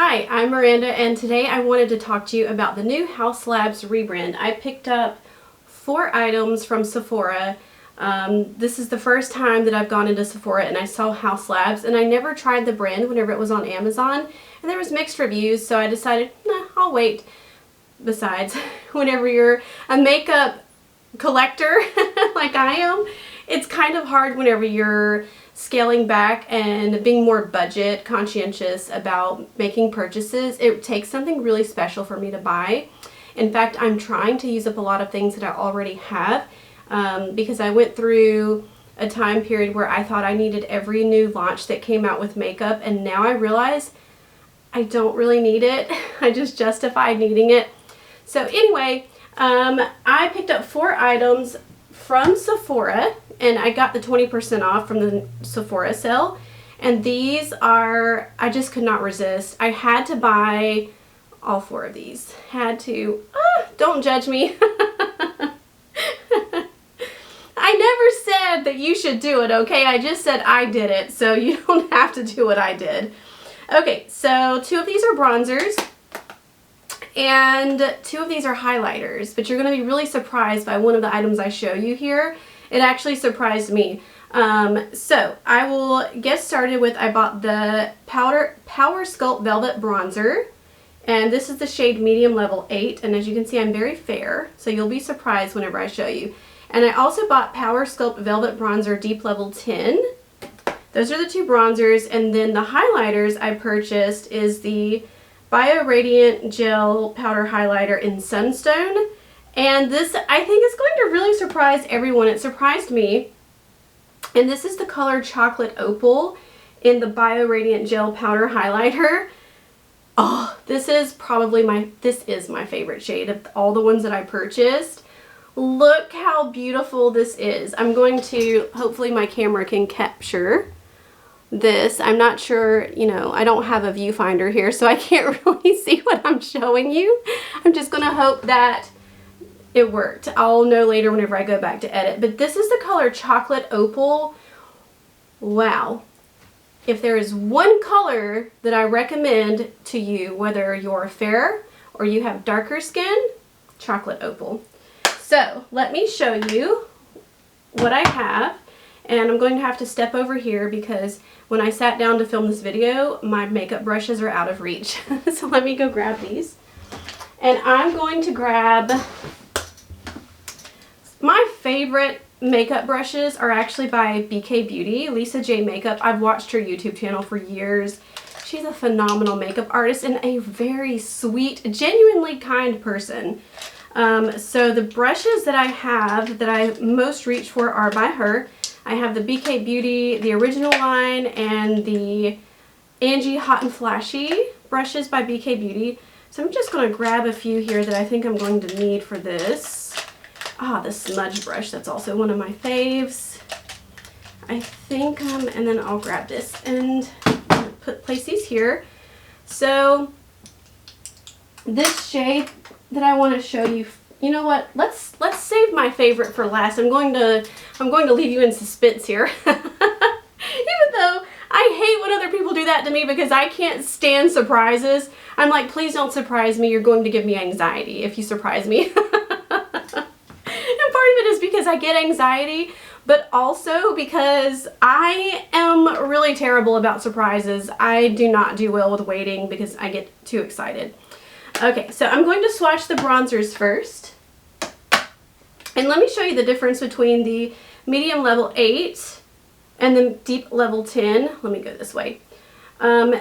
Hi, I'm Miranda, and today I wanted to talk to you about the new Haus Labs rebrand. I picked up 4 items from Sephora. This is the first time that I've gone into Sephora and I saw Haus Labs, and I never tried the brand whenever it was on Amazon, and there was mixed reviews, so I decided, nah, I'll wait. Besides, whenever you're a makeup collector like I am, it's kind of hard whenever you're scaling back and being more budget conscientious about making purchases. It takes something really special for me to buy. In fact, I'm trying to use up a lot of things that I already have because I went through a time period where I thought I needed every new launch that came out with makeup, and now I realize I don't really need it. I just justified needing it. So anyway, I picked up 4 items from Sephora, and I got the 20% off from the Sephora sale, and these are, I just could not resist. I had to buy all 4 of these. Had to. Don't judge me. I never said that you should do it, okay? I just said I did it, so you don't have to do what I did. Okay, so 2 of these are bronzers, and 2 of these are highlighters, but you're going to be really surprised by one of the items I show you here. It actually surprised me. So I will get started with, I bought the Power Sculpt Velvet Bronzer, and this is the shade Medium Level 8, and as you can see I'm very fair, so you'll be surprised whenever I show you. And I also bought Power Sculpt Velvet Bronzer Deep Level 10. Those are the 2 bronzers, and then the highlighters I purchased is the Bio Radiant Gel Powder Highlighter in Sunstone. And this, I think, is going to really surprise everyone. It surprised me. And this is the color Chocolate Opal in the Bio Radiant Gel Powder Highlighter. Oh, this is probably my favorite shade of all the ones that I purchased. Look how beautiful this is. I'm going to, hopefully my camera can capture this. I'm not sure, you know, I don't have a viewfinder here, so I can't really see what I'm showing you. I'm just going to hope that it worked. I'll know later whenever I go back to edit. But this is the color Chocolate Opal. Wow. If there is one color that I recommend to you, whether you're fair or you have darker skin, Chocolate Opal. So let me show you what I have. And I'm going to have to step over here because when I sat down to film this video, my makeup brushes are out of reach. So let me go grab these. And I'm going to grab, my favorite makeup brushes are actually by BK Beauty, Lisa J Makeup. I've watched her YouTube channel for years. She's a phenomenal makeup artist and a very sweet, genuinely kind person. So the brushes that I have that I most reach for are by her. I have the BK Beauty, the original line, and the Angie Hot and Flashy brushes by BK Beauty. So I'm just going to grab a few here that I think I'm going to need for this. The smudge brush, that's also one of my faves. I think, and then I'll grab this and place these here. So this shade that I want to show you, you know what? Let's save my favorite for last. I'm going to leave you in suspense here. Even though I hate when other people do that to me because I can't stand surprises. I'm like, please don't surprise me. You're going to give me anxiety if you surprise me. And part of it is because I get anxiety, but also because I am really terrible about surprises. I do not do well with waiting because I get too excited. Okay, so I'm going to swatch the bronzers first. And let me show you the difference between the Medium Level 8 and the Deep Level 10. Let me go this way.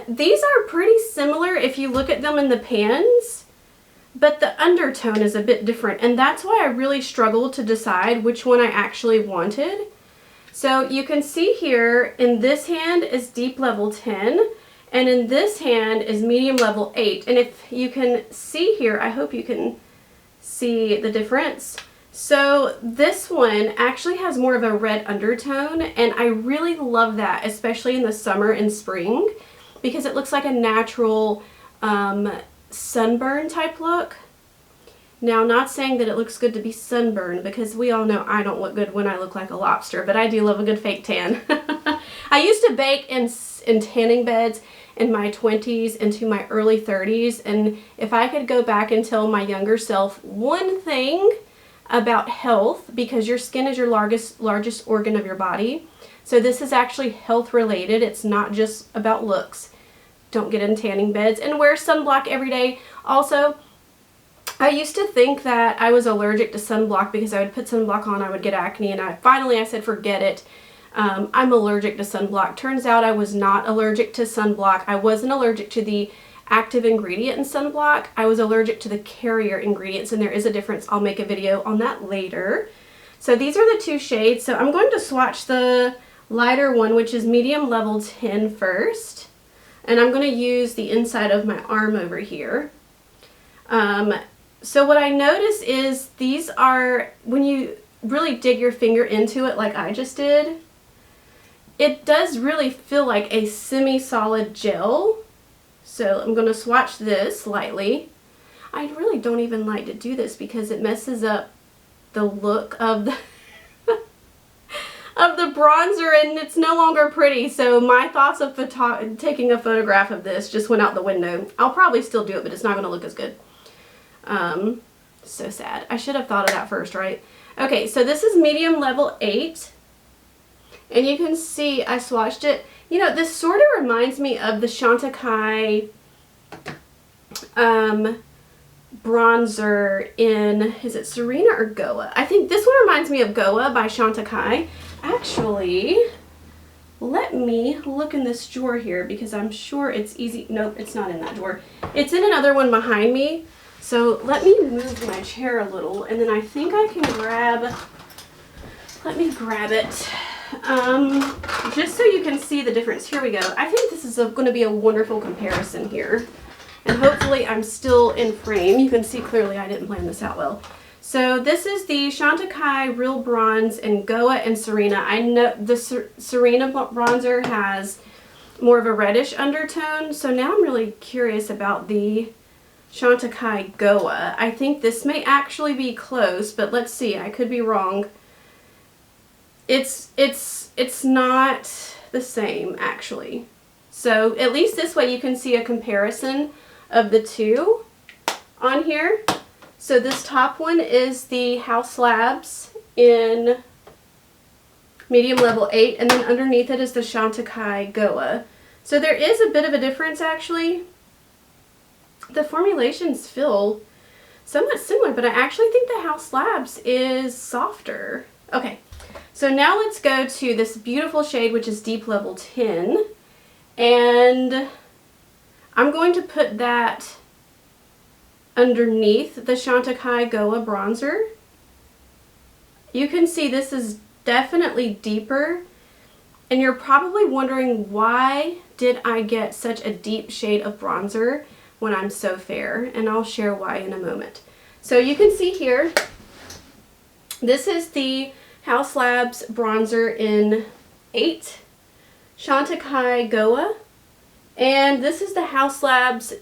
These are pretty similar if you look at them in the pans, but the undertone is a bit different, and that's why I really struggled to decide which one I actually wanted. So you can see here in this hand is Deep Level 10, and in this hand is Medium Level 8. And if you can see here, I hope you can see the difference. So this one actually has more of a red undertone, and I really love that, especially in the summer and spring, because it looks like a natural sunburn type look. Now, not saying that it looks good to be sunburned, because we all know I don't look good when I look like a lobster, but I do love a good fake tan. I used to bake in tanning beds, in my 20s into my early 30s, and if I could go back and tell my younger self one thing about health, because your skin is your largest organ of your body, so this is actually health related. It's not just about looks. Don't get in tanning beds and wear sunblock every day. Also, I used to think that I was allergic to sunblock because I would put sunblock on, I would get acne, and I said forget it. I'm allergic to sunblock. Turns out I was not allergic to sunblock. I wasn't allergic to the active ingredient in sunblock. I was allergic to the carrier ingredients, and there is a difference. I'll make a video on that later. So these are the two shades. So I'm going to swatch the lighter one, which is medium level 10 first. And I'm going to use the inside of my arm over here. So what I notice is these are, when you really dig your finger into it like I just did, it does really feel like a semi-solid gel. So I'm going to swatch this lightly. I really don't even like to do this because it messes up the look of the of the bronzer, and it's no longer pretty. So my thoughts of taking a photograph of this just went out the window. I'll probably still do it, but it's not going to look as good. So sad. I should have thought of that first, right? Okay, so this is medium level 8. And you can see I swatched it. You know, this sort of reminds me of the Chantecaille bronzer in, is it Serena or Goa? I think this one reminds me of Goa by Chantecaille. Actually, let me look in this drawer here because I'm sure it's easy. Nope, it's not in that drawer. It's in another one behind me. So let me move my chair a little, and then I think I can grab, let me grab it, just so you can see the difference. Here we go. I think this is going to be a wonderful comparison here. And hopefully I'm still in frame. You can see clearly I didn't plan this out well. So this is the Chantecaille Real Bronze in Goa and Serena. I know the Serena bronzer has more of a reddish undertone, so now I'm really curious about the Chantecaille Goa. I think this may actually be close, but let's see. I could be wrong. It's not the same actually. So at least this way you can see a comparison of the two on here. So this top one is the hauslabs in medium level 8, and then underneath it is the Chantecaille Goa. So there is a bit of a difference actually. The formulations feel somewhat similar, but I actually think the hauslabs is softer. Okay, so now let's go to this beautiful shade, which is deep level 10. And I'm going to put that underneath the Chantecaille Goa bronzer. You can see this is definitely deeper, and you're probably wondering, why did I get such a deep shade of bronzer when I'm so fair? And I'll share why in a moment. So you can see here, this is the hauslabs bronzer in 8, Chantecaille Goa, and this is the hauslabs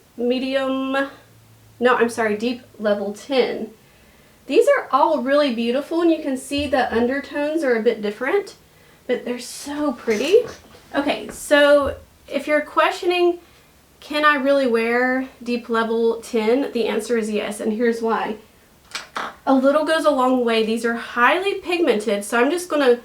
deep level 10. These are all really beautiful, and you can see the undertones are a bit different, but they're so pretty. Okay, so if you're questioning, can I really wear deep level 10? The answer is yes, and here's why. A little goes a long way. These are highly pigmented, so I'm just going to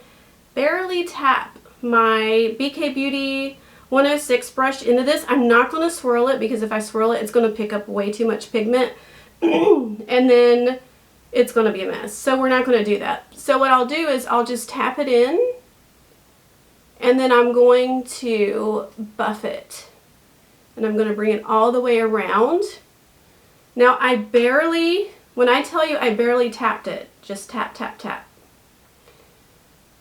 barely tap my BK Beauty 106 brush into this. I'm not going to swirl it, because if I swirl it, it's going to pick up way too much pigment and then it's going to be a mess. So we're not going to do that. So what I'll do is I'll just tap it in, and then I'm going to buff it, and I'm going to bring it all the way around. Now when I tell you I barely tapped it, just tap, tap, tap.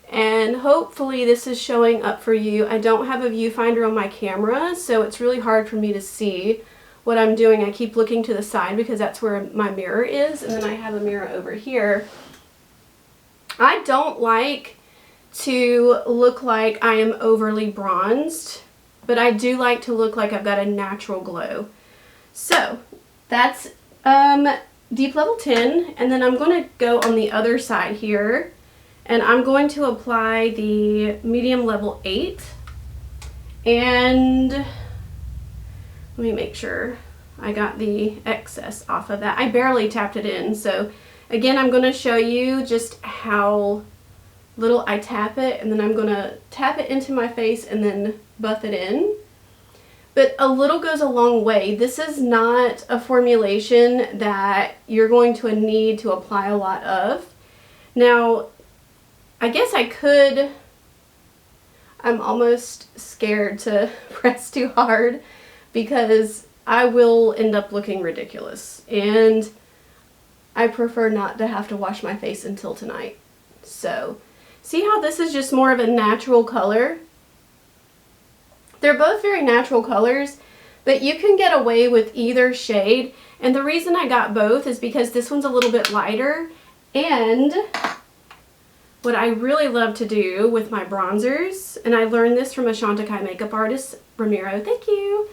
And hopefully this is showing up for you. I don't have a viewfinder on my camera, so it's really hard for me to see what I'm doing. I keep looking to the side because that's where my mirror is, and then I have a mirror over here. I don't like to look like I am overly bronzed, but I do like to look like I've got a natural glow. So that's deep level 10, and then I'm going to go on the other side here, and I'm going to apply the medium level 8, and Let me make sure I got the excess off of that. I barely tapped it in. So again, I'm going to show you just how little I tap it, and then I'm going to tap it into my face and then buff it in. But a little goes a long way. This is not a formulation that you're going to need to apply a lot of. Now, I guess I could, I'm almost scared to press too hard because I will end up looking ridiculous. And I prefer not to have to wash my face until tonight. So, see how this is just more of a natural color? They're both very natural colors, but you can get away with either shade. And the reason I got both is because this one's a little bit lighter. And what I really love to do with my bronzers, and I learned this from a Chantecaille makeup artist, Ramiro, thank you.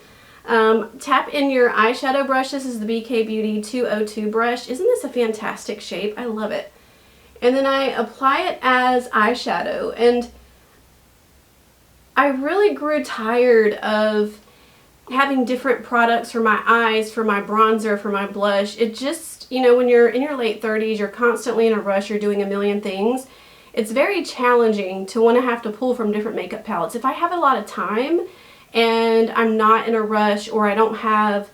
Tap in your eyeshadow brush. This is the BK Beauty 202 brush. Isn't this a fantastic shape? I love it. And then I apply it as eyeshadow, and I really grew tired of having different products for my eyes, for my bronzer, for my blush. It just, you know, when you're in your late 30s, you're constantly in a rush, you're doing a million things. It's very challenging to want to have to pull from different makeup palettes. If I have a lot of time and I'm not in a rush, or I don't have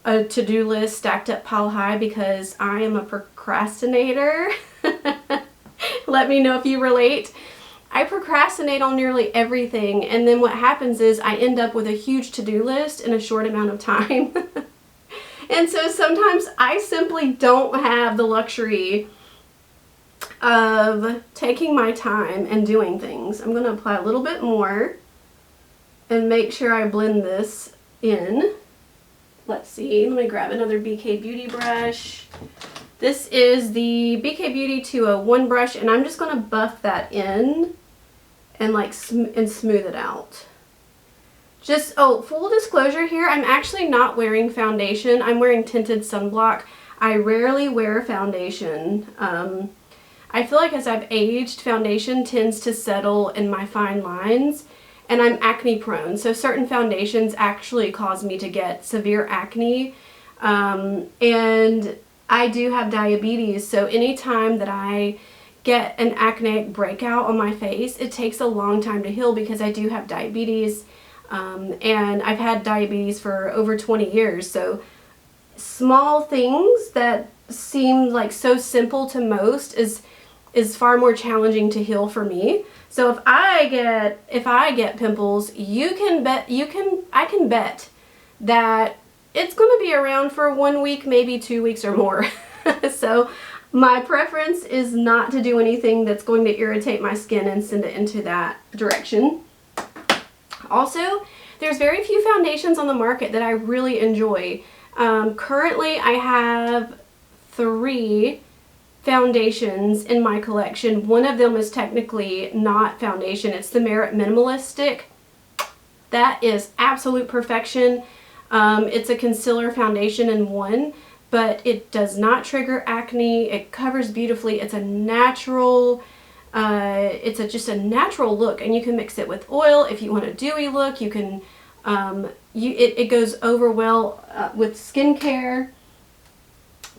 a to-do list stacked up pile high because I am a procrastinator, let me know if you relate. I procrastinate on nearly everything, and then what happens is I end up with a huge to-do list in a short amount of time. And so sometimes I simply don't have the luxury of taking my time and doing things. I'm going to apply a little bit more and make sure I blend this in. Let's see, let me grab another BK Beauty brush. This is the BK Beauty 201 brush, and I'm just going to buff that in and like smooth it out. Just, oh, full disclosure here, I'm actually not wearing foundation. I'm wearing tinted sunblock. I rarely wear foundation. I feel like as I've aged, foundation tends to settle in my fine lines, and I'm acne prone. So certain foundations actually cause me to get severe acne, and I do have diabetes, so anytime that I get an acneic breakout on my face, it takes a long time to heal because I do have diabetes, and I've had diabetes for over 20 years. So small things that seem like so simple to most is far more challenging to heal for me. So if I get pimples, I can bet that it's going to be around for 1 week, maybe 2 weeks or more. So my preference is not to do anything that's going to irritate my skin and send it into that direction. Also, there's very few foundations on the market that I really enjoy. Currently, I have 3 foundations in my collection. One of them is technically not foundation. It's the Merit Minimalist Stick. That is absolute perfection. It's a concealer foundation in one, but it does not trigger acne. It covers beautifully. It's a natural, just a natural look, and you can mix it with oil if you want a dewy look. You can, it goes over well with skincare.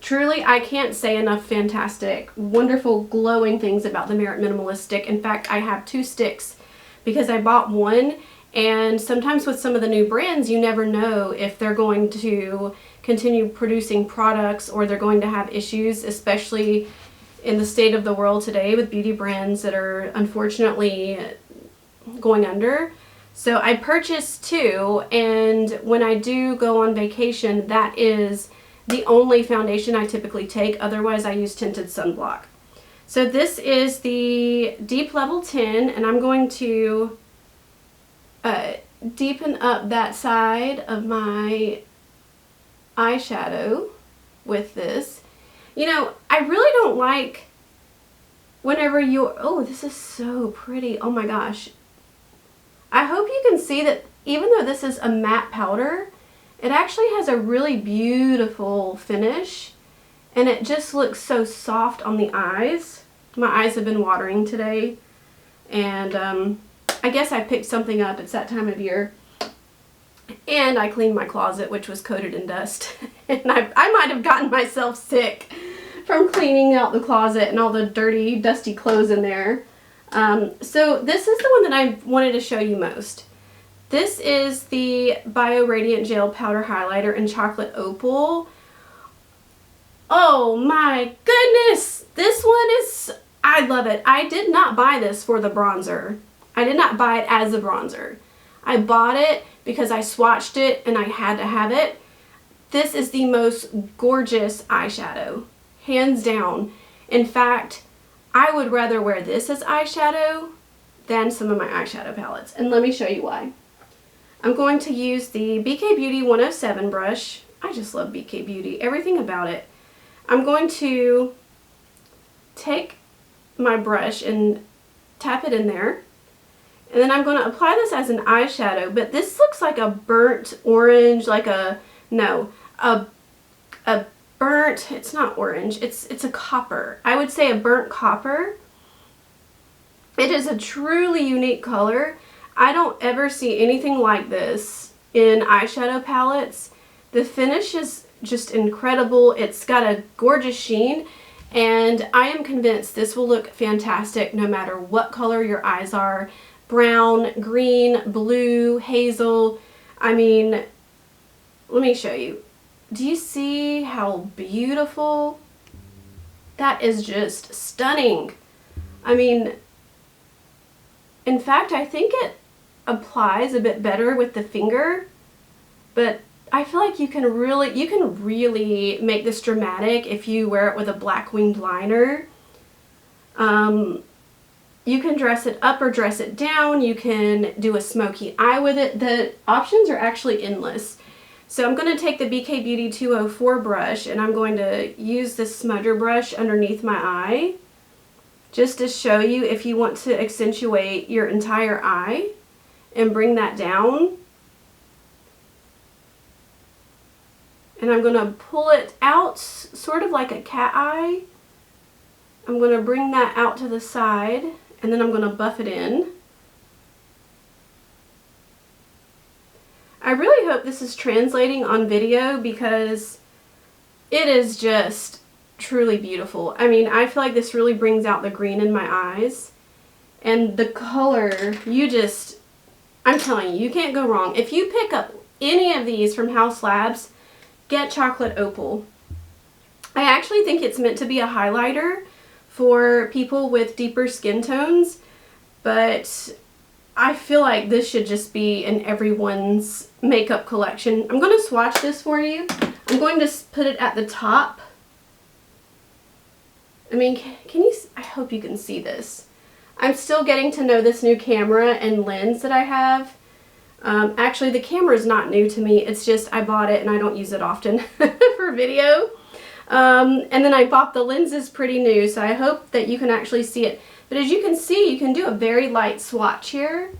Truly, I can't say enough fantastic, wonderful, glowing things about the Merit Minimalist Stick. In fact, I have 2 sticks because I bought one. And sometimes with some of the new brands, you never know if they're going to continue producing products or they're going to have issues, especially in the state of the world today with beauty brands that are unfortunately going under. So I purchased 2, and when I do go on vacation, that is the only foundation I typically take. Otherwise, I use tinted sunblock. So this is the Deep Level 10, and I'm going to deepen up that side of my eyeshadow with this. You know, I really don't like whenever you're, oh, this is so pretty. Oh my gosh. I hope you can see that even though this is a matte powder, it actually has a really beautiful finish, and it just looks so soft on the eyes. My eyes have been watering today, and I guess I picked something up. It's that time of year. And I cleaned my closet, which was coated in dust. And I might have gotten myself sick from cleaning out the closet and all the dirty, dusty clothes in there. So this is the one that I wanted to show you most. This is the Bio Radiant Gel Powder Highlighter in Chocolate Opal. Oh my goodness! This one is, I love it. I did not buy this for the bronzer. I did not buy it as a bronzer. I bought it because I swatched it and I had to have it. This is the most gorgeous eyeshadow, hands down. In fact, I would rather wear this as eyeshadow than some of my eyeshadow palettes. And let me show you why. I'm going to use the BK Beauty 107 brush. I just love BK Beauty, everything about it. I'm going to take my brush and tap it in there. And then I'm going to apply this as an eyeshadow, but this looks like a burnt orange, like a, no, a burnt, it's not orange, it's a copper. I would say a burnt copper. It is a truly unique color. I don't ever see anything like this in eyeshadow palettes. The finish is just incredible. It's got a gorgeous sheen, and I am convinced this will look fantastic no matter what color your eyes are. Brown, green, blue, hazel. I mean, let me show you. Do you see how beautiful? That is just stunning. I mean, in fact, I think it applies a bit better with the finger, but I feel like you can really make this dramatic if you wear it with a black winged liner. You can dress it up or dress it down. You can do a smoky eye with it. The options are actually endless. So I'm going to take the BK Beauty 204 brush and I'm going to use this smudger brush underneath my eye just to show you if you want to accentuate your entire eye and bring that down. And I'm going to pull it out sort of like a cat eye. I'm going to bring that out to the side. And then I'm going to buff it in. I really hope this is translating on video because it is just truly beautiful. I mean, I feel like this really brings out the green in my eyes. And the color, I'm telling you, you can't go wrong. If you pick up any of these from Haus Labs, get Chocolate Opal. I actually think it's meant to be a highlighter for people with deeper skin tones, but I feel like this should just be in everyone's makeup collection. I'm going to swatch this for you. I'm going to put it at the top. I mean, can you, I hope you can see this. I'm still getting to know this new camera and lens that I have. Actually, the camera is not new to me. It's just I bought it and I don't use it often for video. And then I bought the lenses pretty new, so I hope that you can actually see it. But as you can see, you can do a very light swatch here.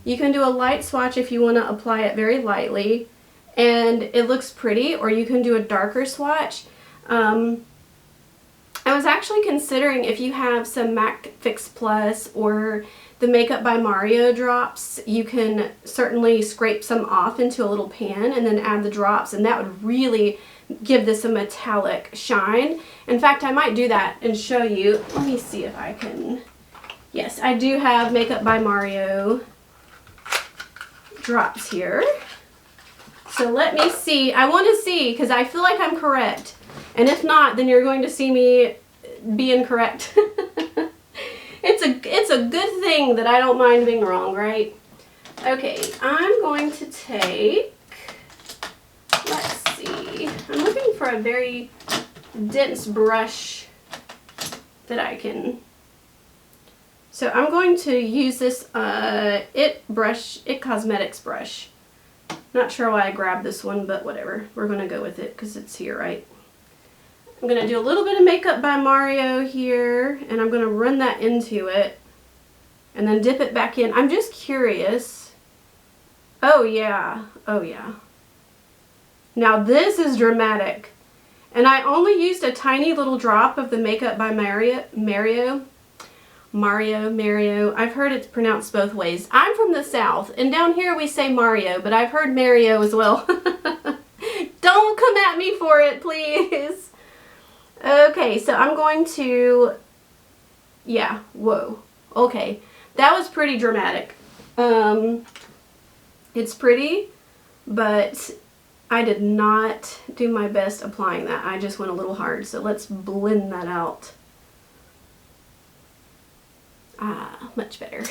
You can do a light swatch if you want to apply it very lightly, and it looks pretty, or you can do a darker swatch. I was actually considering if you have some MAC Fix Plus or the Makeup by Mario drops, you can certainly scrape some off into a little pan and then add the drops, and that would really give this a metallic shine. In fact, I might do that and show you. Let me see if I can. Yes, I do have Makeup by Mario drops here. So let me see. I want to see because I feel like I'm correct. And if not, then you're going to see me be incorrect. It's a good thing that I don't mind being wrong, right? Okay, I'm going to take, let's see, I'm looking for a very dense brush that I can, so I'm going to use this It Cosmetics brush. Not sure why I grabbed this one, but whatever, we're going to go with it because it's here, right? I'm going to do a little bit of Makeup by Mario here, and I'm going to run that into it and then dip it back in. I'm just curious. Oh yeah, oh yeah. Now this is dramatic. And I only used a tiny little drop of the Makeup by Mario. Mario. I've heard it's pronounced both ways. I'm from the South, and down here we say Mario, but I've heard Mario as well. Don't come at me for it, please. Okay, so I'm going to, yeah, whoa. Okay, that was pretty dramatic. It's pretty, but I did not do my best applying that. I just went a little hard, so let's blend that out. Ah, much better.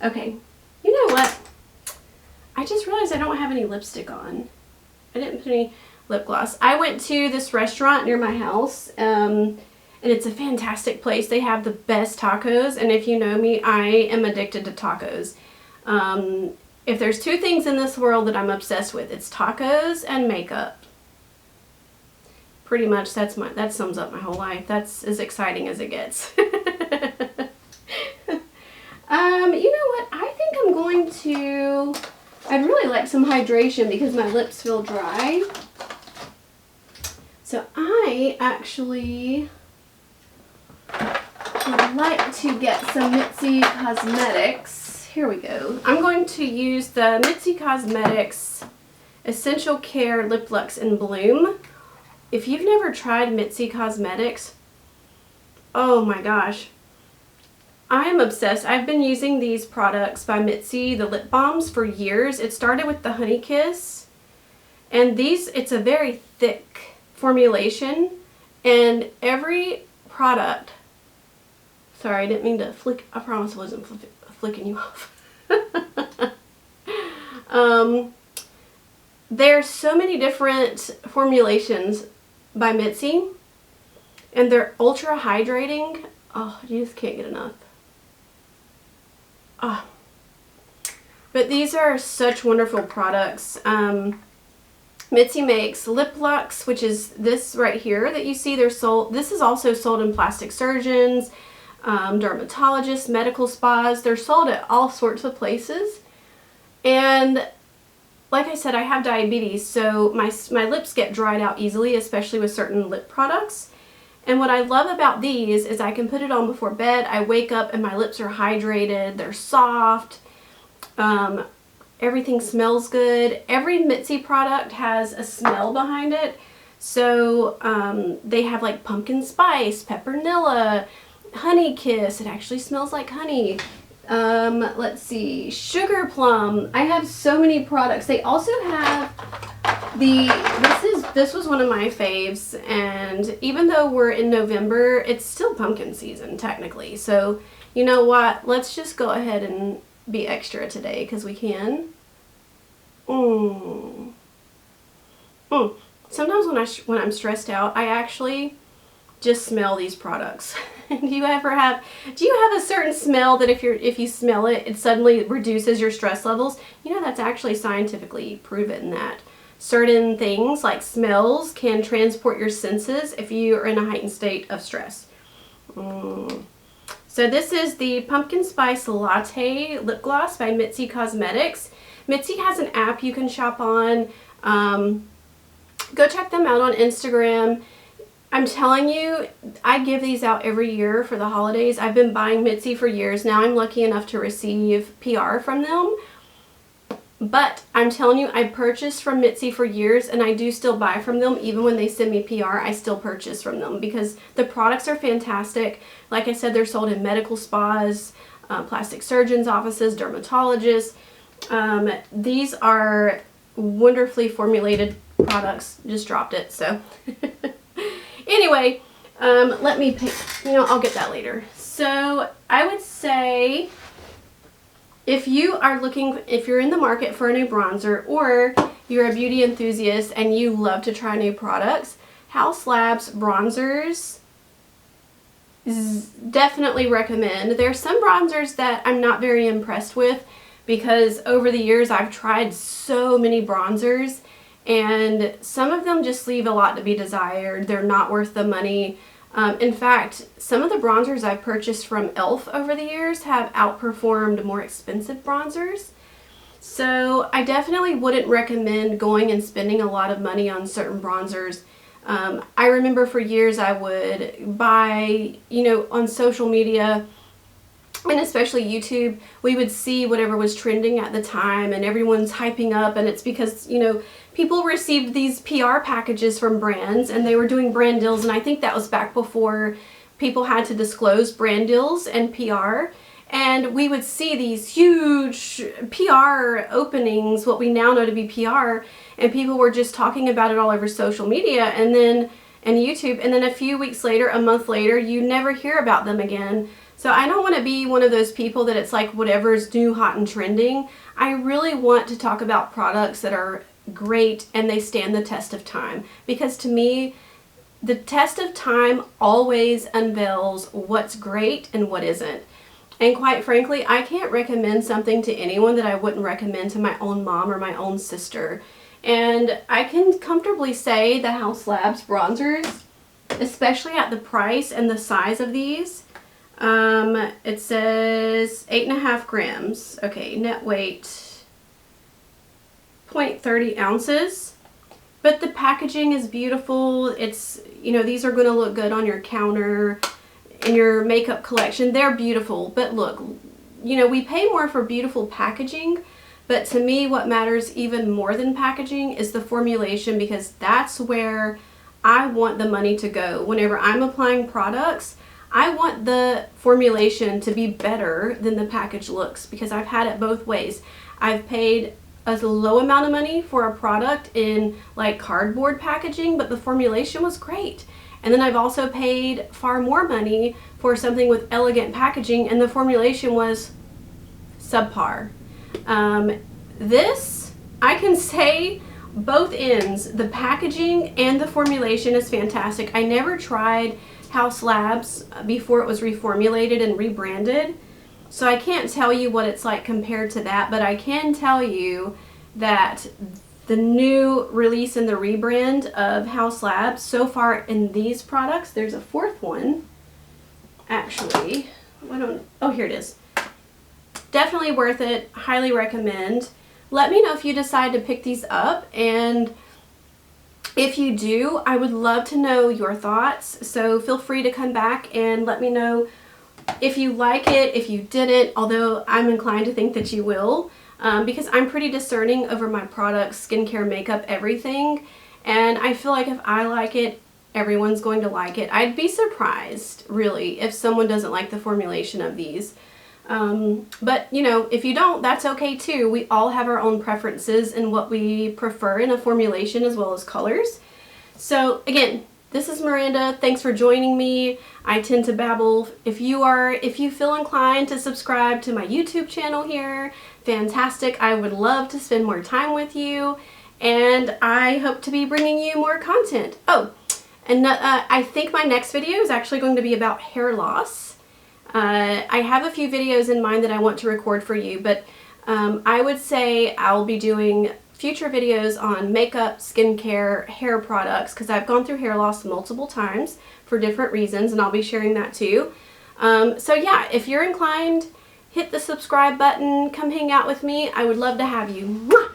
Okay, you know what? I just realized I don't have any lipstick on. I didn't put any lip gloss. I went to this restaurant near my house, and it's a fantastic place. They have the best tacos, and if you know me, I am addicted to tacos. If there's two things in this world that I'm obsessed with, it's tacos and makeup. Pretty much that sums up my whole life. That's as exciting as it gets. You know what? I think I'm going to, I'd really like some hydration because my lips feel dry. So I actually would like to get some Mizzi Cosmetics. Here we go. I'm going to use the Mizzi Cosmetics Essential Care Lip Luxe in Bloom. If you've never tried Mizzi Cosmetics, oh my gosh, I am obsessed. I've been using these products by Mizzi, the lip balms, for years. It started with the Honey Kiss, and it's a very thick formulation, and every product, sorry, I didn't mean to flick, I promise I wasn't flicking you off. There's so many different formulations by Mizzi, and they're ultra hydrating. Oh, you just can't get enough. Oh. But these are such wonderful products. Mizzi makes Lip Luxe, which is this right here that you see. They're sold. This is also sold in plastic surgeons, dermatologists, medical spas. They're sold at all sorts of places. And like I said, I have diabetes, so my lips get dried out easily, especially with certain lip products. And what I love about these is I can put it on before bed. I wake up and my lips are hydrated. They're soft. Everything smells good. Every Mizzi product has a smell behind it. So they have like pumpkin spice, peppermint, honey kiss. It actually smells like honey. Let's see, sugar plum. I have so many products. They also have this was one of my faves, and even though we're in November, it's still pumpkin season technically. So you know what? Let's just go ahead and be extra today because we can. Sometimes when I'm stressed out, I actually just smell these products. Do you have a certain smell that if you smell it, it suddenly reduces your stress levels? You know, that's actually scientifically proven that certain things like smells can transport your senses if you are in a heightened state of stress. So this is the Pumpkin Spice Latte Lip Gloss by Mizzi Cosmetics. Mizzi has an app you can shop on. Go check them out on Instagram. I'm telling you, I give these out every year for the holidays. I've been buying Mizzi for years now. I'm lucky enough to receive PR from them. But I'm telling you, I purchased from Mizzi for years, and I do still buy from them. Even when they send me PR, I still purchase from them because the products are fantastic. Like I said, they're sold in medical spas, plastic surgeons' offices, dermatologists. These are wonderfully formulated products. Just dropped it, so... Anyway, let me pick, I'll get that later. So I would say if you're in the market for a new bronzer, or you're a beauty enthusiast and you love to try new products, Haus Labs bronzers definitely recommend. There's some bronzers that I'm not very impressed with because over the years I've tried so many bronzers, and some of them just leave a lot to be desired. They're not worth the money. In fact, some of the bronzers I've purchased from e.l.f. over the years have outperformed more expensive bronzers. So I definitely wouldn't recommend going and spending a lot of money on certain bronzers I remember for years I would buy, you know, on social media, and especially YouTube, we would see whatever was trending at the time and everyone's hyping up, and it's because, you know, people received these PR packages from brands and they were doing brand deals, and I think that was back before people had to disclose brand deals and PR. And we would see these huge PR openings, what we now know to be PR, and people were just talking about it all over social media and YouTube, and then a few weeks later, a month later, you never hear about them again. So I don't want to be one of those people that it's like whatever's new, hot, and trending. I really want to talk about products that are great and they stand the test of time, because to me, the test of time always unveils what's great and what isn't. And quite frankly, I can't recommend something to anyone that I wouldn't recommend to my own mom or my own sister. And I can comfortably say the Haus Labs bronzers, especially at the price and the size of these, it says 8.5 grams. Okay, net weight 0.30 ounces. But the packaging is beautiful. It's, you know, these are going to look good on your counter in your makeup collection. They're beautiful, but look, you know, we pay more for beautiful packaging, but to me what matters even more than packaging is the formulation, because that's where I want the money to go. Whenever I'm applying products, I want the formulation to be better than the package looks, because I've had it both ways. I've paid a low amount of money for a product in like cardboard packaging, but the formulation was great. And then I've also paid far more money for something with elegant packaging and the formulation was subpar. This, I can say both ends, the packaging and the formulation is fantastic. I never tried Haus Labs before it was reformulated and rebranded, so I can't tell you what it's like compared to that, but I can tell you that the new release and the rebrand of Haus Labs so far in these products, there's a fourth one actually. Oh, here it is. Definitely worth it. Highly recommend. Let me know if you decide to pick these up, and if you do, I would love to know your thoughts. So feel free to come back and let me know if you like it, if you didn't, although I'm inclined to think that you will. Because I'm pretty discerning over my products, skincare, makeup, everything. And I feel like if I like it, everyone's going to like it. I'd be surprised, really, if someone doesn't like the formulation of these. But, you know, if you don't, that's okay too. We all have our own preferences and what we prefer in a formulation as well as colors. So, again, this is Miranda. Thanks for joining me. I tend to babble. If you feel inclined to subscribe to my YouTube channel here, fantastic. I would love to spend more time with you, and I hope to be bringing you more content. Oh, and I think my next video is actually going to be about hair loss. I have a few videos in mind that I want to record for you, but I would say I'll be doing future videos on makeup, skincare, hair products, because I've gone through hair loss multiple times for different reasons, and I'll be sharing that too. So yeah, if you're inclined, hit the subscribe button, come hang out with me. I would love to have you. Mwah!